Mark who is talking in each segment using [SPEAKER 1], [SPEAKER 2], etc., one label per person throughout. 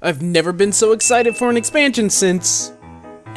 [SPEAKER 1] I've never been so excited for an expansion since...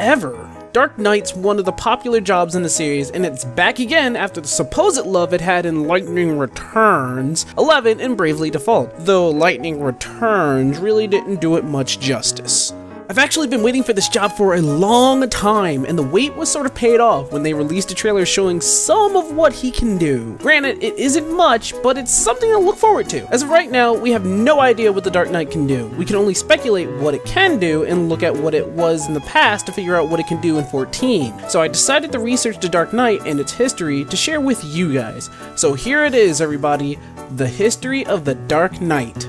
[SPEAKER 1] ever. Dark Knight's one of the popular jobs in the series, and it's back again after the supposed love it had in Lightning Returns 11 and Bravely Default, though Lightning Returns really didn't do it much justice. I've actually been waiting for this job for a long time, and the wait was sort of paid off when they released a trailer showing some of what he can do. Granted, it isn't much, but it's something to look forward to. As of right now, we have no idea what the Dark Knight can do. We can only speculate what it can do and look at what it was in the past to figure out what it can do in 14. So I decided to research the Dark Knight and its history to share with you guys. So here it is, everybody, the history of the Dark Knight.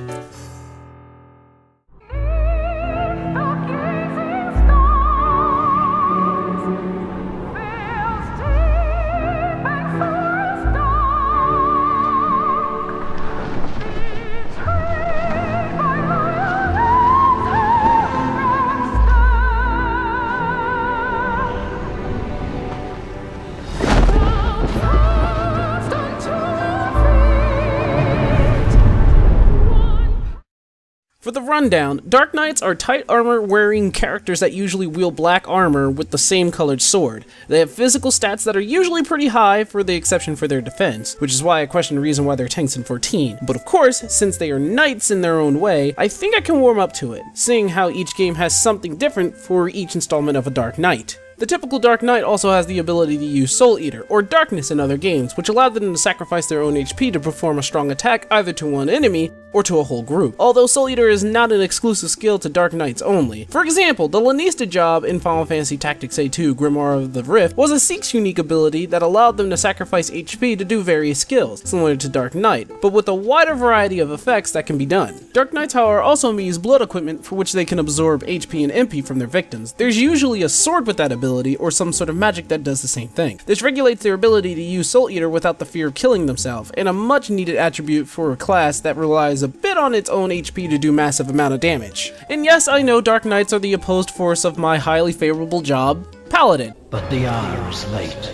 [SPEAKER 1] For the rundown, Dark Knights are tight armor wearing characters that usually wield black armor with the same colored sword. They have physical stats that are usually pretty high, for the exception for their defense, which is why I question the reason why they're tanks in 14. But of course, since they are knights in their own way, I think I can warm up to it, seeing how each game has something different for each installment of a Dark Knight. The typical Dark Knight also has the ability to use Soul Eater, or Darkness in other games, which allowed them to sacrifice their own HP to perform a strong attack either to one enemy or to a whole group. Although Soul Eater is not an exclusive skill to Dark Knights only. For example, the Lanista job in Final Fantasy Tactics A2 Grimoire of the Rift was a Seek's unique ability that allowed them to sacrifice HP to do various skills, similar to Dark Knight, but with a wider variety of effects that can be done. Dark Knights, however, also use blood equipment for which they can absorb HP and MP from their victims. There's usually a sword with that ability, or some sort of magic that does the same thing. This regulates their ability to use Soul Eater without the fear of killing themselves, and a much needed attribute for a class that relies a bit on its own HP to do massive amount of damage. And yes, I know Dark Knights are the opposed force of my highly favorable job, Paladin.
[SPEAKER 2] But the hour is late.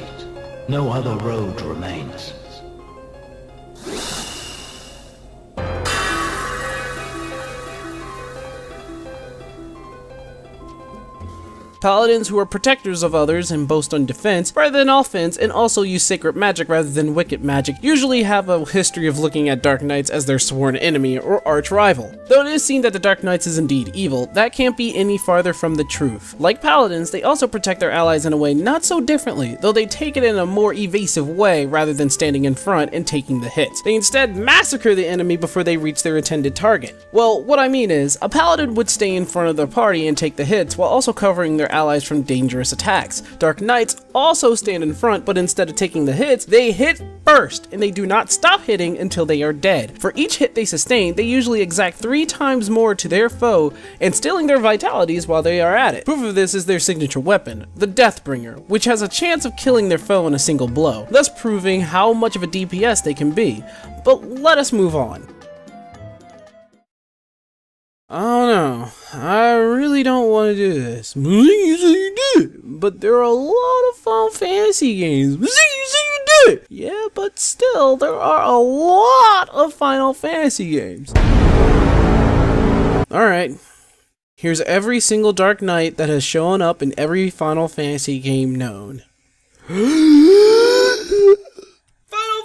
[SPEAKER 2] No other road remains.
[SPEAKER 1] Paladins, who are protectors of others and boast on defense rather than offense, and also use sacred magic rather than wicked magic, usually have a history of looking at Dark Knights as their sworn enemy or arch rival. Though it is seen that the Dark Knights is indeed evil, that can't be any farther from the truth. Like Paladins, they also protect their allies in a way not so differently, though they take it in a more evasive way rather than standing in front and taking the hits. They instead massacre the enemy before they reach their intended target. Well, what I mean is, a Paladin would stay in front of their party and take the hits while also covering their allies from dangerous attacks. Dark Knights also stand in front, but instead of taking the hits, they hit first, and they do not stop hitting until they are dead. For each hit they sustain, they usually exact 3 times more to their foe, and stealing their vitalities while they are at it. Proof of this is their signature weapon, the Deathbringer, which has a chance of killing their foe in a single blow, thus proving how much of a DPS they can be. But let us move on. I don't know, I really don't want to do this. But there are a lot of Final Fantasy games. Yeah, but still, there are a lot of Final Fantasy games. Alright, here's every single Dark Knight that has shown up in every Final Fantasy game known.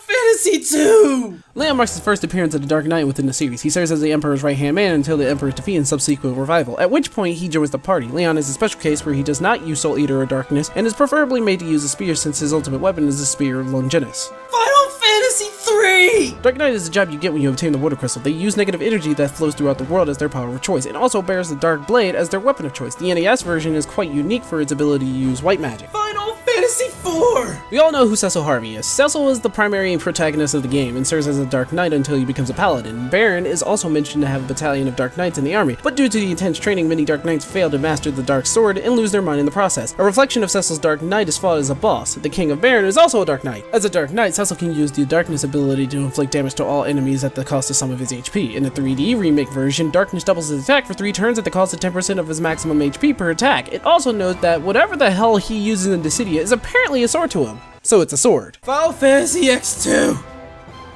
[SPEAKER 1] Fantasy 2! Leon marks his first appearance of the Dark Knight within the series. He serves as the Emperor's right-hand man until the Emperor's defeat and subsequent revival, at which point he joins the party. Leon is a special case where he does not use Soul Eater or Darkness, and is preferably made to use a spear since his ultimate weapon is the Spear of Longinus. Final Fantasy 3! Dark Knight is the job you get when you obtain the Water Crystal. They use negative energy that flows throughout the world as their power of choice, and also bears the Dark Blade as their weapon of choice. The NES version is quite unique for its ability to use white magic. Final Fantasy 4! We all know who Cecil Harvey is. Cecil is the primary protagonist of the game and serves as a Dark Knight until he becomes a Paladin. Baron is also mentioned to have a battalion of Dark Knights in the army, but due to the intense training, many Dark Knights fail to master the Dark Sword and lose their mind in the process. A reflection of Cecil's Dark Knight is fought as a boss. The King of Baron is also a Dark Knight. As a Dark Knight, Cecil can use the Darkness ability to inflict damage to all enemies at the cost of some of his HP. In the 3D remake version, Darkness doubles his attack for 3 turns at the cost of 10% of his maximum HP per attack. It also notes that whatever the hell he uses in Dissidia is apparently a sword to him. So it's a sword. Final Fantasy X2!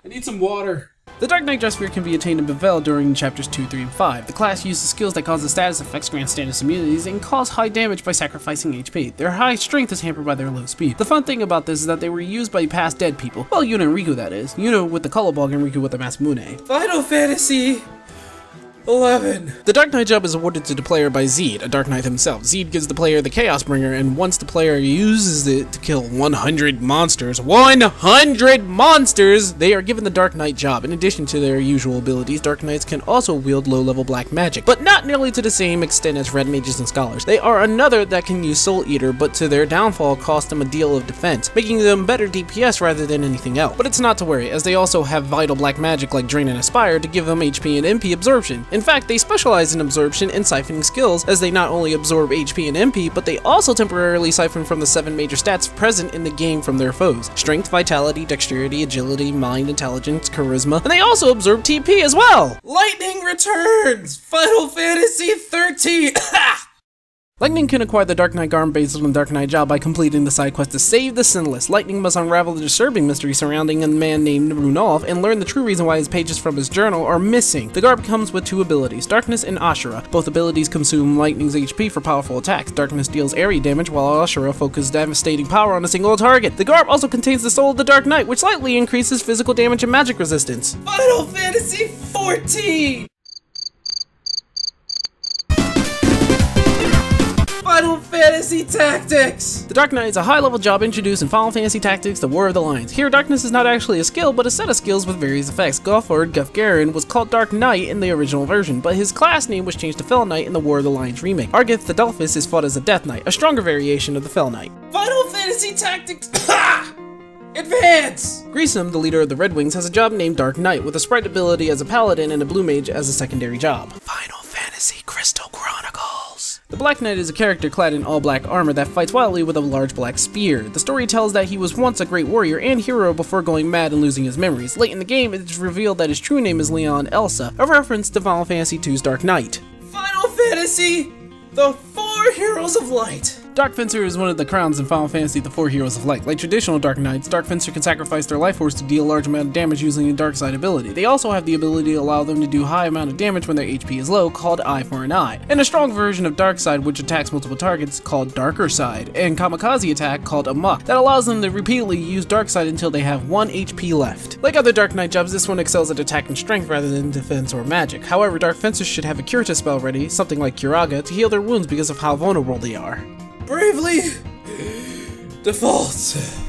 [SPEAKER 1] I need some water. The Dark Knight Dress Sphere can be attained in Bevel during chapters 2, 3, and 5. The class uses skills that cause the status effects, grant status immunities, and cause high damage by sacrificing HP. Their high strength is hampered by their low speed. The fun thing about this is that they were used by past dead people. Well, Yuna and Riku, that is. Yuna with the Kolobog and Riku with the Masamune.
[SPEAKER 3] Final Fantasy 11.
[SPEAKER 1] The Dark Knight job is awarded to the player by Zed, a Dark Knight himself. Zed gives the player the Chaos Bringer, and once the player uses it to kill 100 monsters, 100 monsters, they are given the Dark Knight job. In addition to their usual abilities, Dark Knights can also wield low-level black magic, but not nearly to the same extent as Red Mages and Scholars. They are another that can use Soul Eater, but to their downfall cost them a deal of defense, making them better DPS rather than anything else. But it's not to worry, as they also have vital black magic like Drain and Aspire to give them HP and MP absorption. In fact, they specialize in absorption and siphoning skills, as they not only absorb HP and MP, but they also temporarily siphon from the 7 major stats present in the game from their foes: Strength, Vitality, Dexterity, Agility, Mind, Intelligence, Charisma, and they also absorb TP as well!
[SPEAKER 3] Lightning returns! Final Fantasy 13!
[SPEAKER 1] Lightning can acquire the Dark Knight garment based on the Dark Knight job by completing the side quest to save the Sinless. Lightning must unravel the disturbing mystery surrounding a man named Runolf and learn the true reason why his pages from his journal are missing. The garb comes with 2 abilities, Darkness and Ashura. Both abilities consume Lightning's HP for powerful attacks. Darkness deals area damage, while Ashura focuses devastating power on a single target. The garb also contains the Soul of the Dark Knight, which slightly increases physical damage and magic resistance.
[SPEAKER 3] Final Fantasy 14! Final Fantasy Tactics!
[SPEAKER 1] The Dark Knight is a high-level job introduced in Final Fantasy Tactics: The War of the Lions. Here, Darkness is not actually a skill, but a set of skills with various effects. Gofford Gufgarin was called Dark Knight in the original version, but his class name was changed to Fell Knight in the War of the Lions remake. Argith the Delphus is fought as a Death Knight, a stronger variation of the Fell Knight.
[SPEAKER 3] Final Fantasy Tactics! Ha! Advance!
[SPEAKER 1] Grissom, the leader of the Red Wings, has a job named Dark Knight, with a sprite ability as a paladin and a blue mage as a secondary job.
[SPEAKER 3] Final Fantasy Crystal Chronicles.
[SPEAKER 1] The Black Knight is a character clad in all black armor that fights wildly with a large black spear. The story tells that he was once a great warrior and hero before going mad and losing his memories. Late in the game, it is revealed that his true name is Leon Elsa, a reference to Final Fantasy II's Dark Knight.
[SPEAKER 3] Final Fantasy, the 4 Heroes of Light.
[SPEAKER 1] Dark Fencer is one of the crowns in Final Fantasy The 4 Heroes of Light. Like traditional Dark Knights, Dark Fencer can sacrifice their life force to deal a large amount of damage using a Dark Side ability. They also have the ability to allow them to do high amount of damage when their HP is low, called Eye for an Eye, and a strong version of Dark Side which attacks multiple targets, called Darker Side, and Kamikaze attack called Amok, that allows them to repeatedly use Dark Side until they have 1 HP left. Like other Dark Knight jobs, this one excels at attack and strength rather than defense or magic. However, Dark Fencers should have a Curative spell ready, something like Curaga, to heal their wounds because of how vulnerable they are.
[SPEAKER 3] Bravely defaults.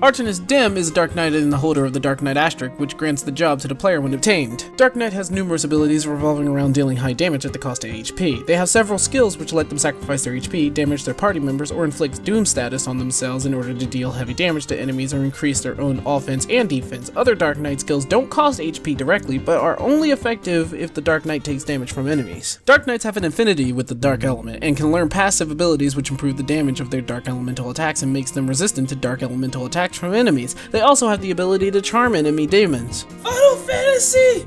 [SPEAKER 1] Artenis Dim is a Dark Knight and the holder of the Dark Knight Asterisk, which grants the job to the player when obtained. Dark Knight has numerous abilities revolving around dealing high damage at the cost of HP. They have several skills which let them sacrifice their HP, damage their party members, or inflict doom status on themselves in order to deal heavy damage to enemies or increase their own offense and defense. Other Dark Knight skills don't cost HP directly, but are only effective if the Dark Knight takes damage from enemies. Dark Knights have an affinity with the Dark Element, and can learn passive abilities which improve the damage of their Dark Elemental attacks and makes them resistant to Dark Elemental attacks from enemies. They also have the ability to charm enemy demons.
[SPEAKER 3] Final Fantasy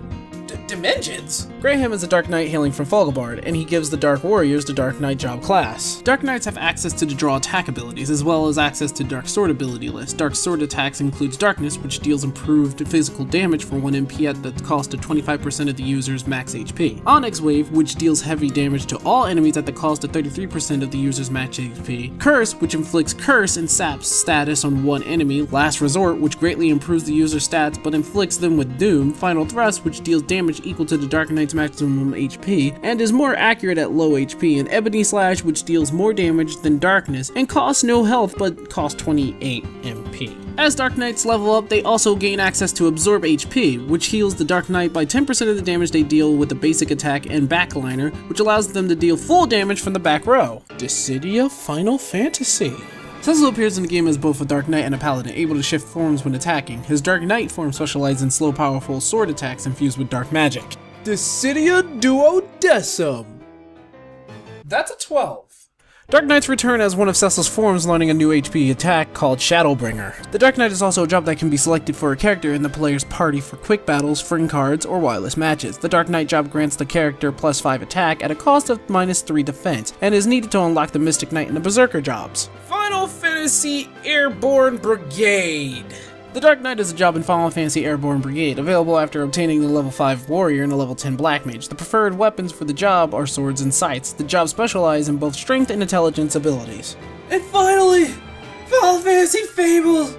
[SPEAKER 3] Dimensions.
[SPEAKER 1] Graham is a Dark Knight hailing from Folgobard, and he gives the Dark Warriors the Dark Knight job class. Dark Knights have access to the draw attack abilities, as well as access to Dark Sword ability list. Dark Sword attacks includes Darkness, which deals improved physical damage for 1 MP at the cost of 25% of the user's max HP. Onyx Wave, which deals heavy damage to all enemies at the cost of 33% of the user's max HP. Curse, which inflicts curse and saps status on 1 enemy. Last Resort, which greatly improves the user's stats but inflicts them with doom. Final Thrust, which deals damage equal to the Dark Knight's maximum HP, and is more accurate at low HP, and Ebony Slash, which deals more damage than Darkness, and costs no health but costs 28 MP. As Dark Knights level up, they also gain access to Absorb HP, which heals the Dark Knight by 10% of the damage they deal with the basic attack and backliner, which allows them to deal full damage from the back row. Dissidia Final Fantasy. Cecil appears in the game as both a Dark Knight and a Paladin, able to shift forms when attacking. His Dark Knight form specializes in slow, powerful sword attacks infused with dark magic.
[SPEAKER 3] Dissidia Duodecim. That's a 12.
[SPEAKER 1] Dark Knights return as one of Cecil's forms, learning a new HP attack called Shadowbringer. The Dark Knight is also a job that can be selected for a character in the player's party for quick battles, friend cards, or wireless matches. The Dark Knight job grants the character +5 attack at a cost of -3 defense, and is needed to unlock the Mystic Knight and the Berserker jobs.
[SPEAKER 3] Final Fantasy Airborne Brigade.
[SPEAKER 1] The Dark Knight is a job in Final Fantasy Airborne Brigade, available after obtaining the level 5 Warrior and a level 10 Black Mage. The preferred weapons for the job are swords and scythes. The job specializes in both strength and intelligence abilities.
[SPEAKER 3] And finally, Final Fantasy Fable,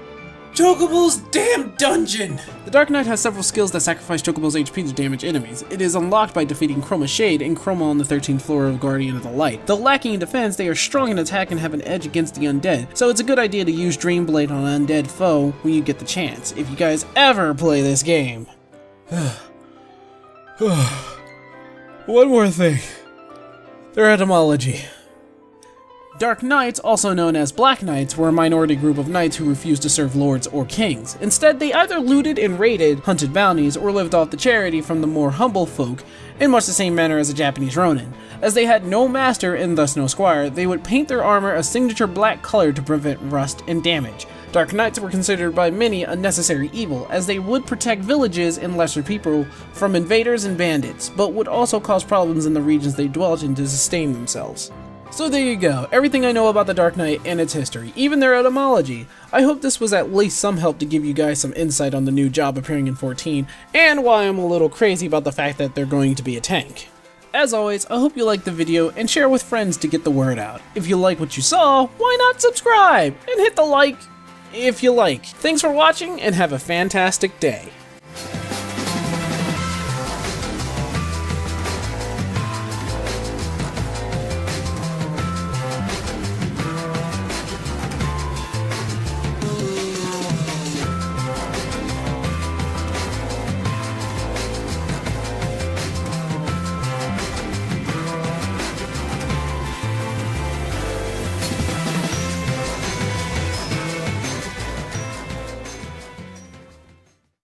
[SPEAKER 3] Chocobo's damn dungeon!
[SPEAKER 1] The Dark Knight has several skills that sacrifice Chocobo's HP to damage enemies. It is unlocked by defeating Chroma Shade and Chroma on the 13th floor of Guardian of the Light. Though lacking in defense, they are strong in attack and have an edge against the undead, so it's a good idea to use Dreamblade on an undead foe when you get the chance, if you guys ever play this game.
[SPEAKER 3] One more thing.
[SPEAKER 1] Their etymology. Dark Knights, also known as Black Knights, were a minority group of knights who refused to serve lords or kings. Instead, they either looted and raided, hunted bounties, or lived off the charity from the more humble folk, in much the same manner as a Japanese Ronin. As they had no master and thus no squire, they would paint their armor a signature black color to prevent rust and damage. Dark Knights were considered by many a necessary evil, as they would protect villages and lesser people from invaders and bandits, but would also cause problems in the regions they dwelt in to sustain themselves. So there you go, everything I know about the Dark Knight and its history, even their etymology. I hope this was at least some help to give you guys some insight on the new job appearing in 14, and why I'm a little crazy about the fact that they're going to be a tank. As always, I hope you liked the video and share with friends to get the word out. If you like what you saw, why not subscribe and hit the like if you like. Thanks for watching and have a fantastic day.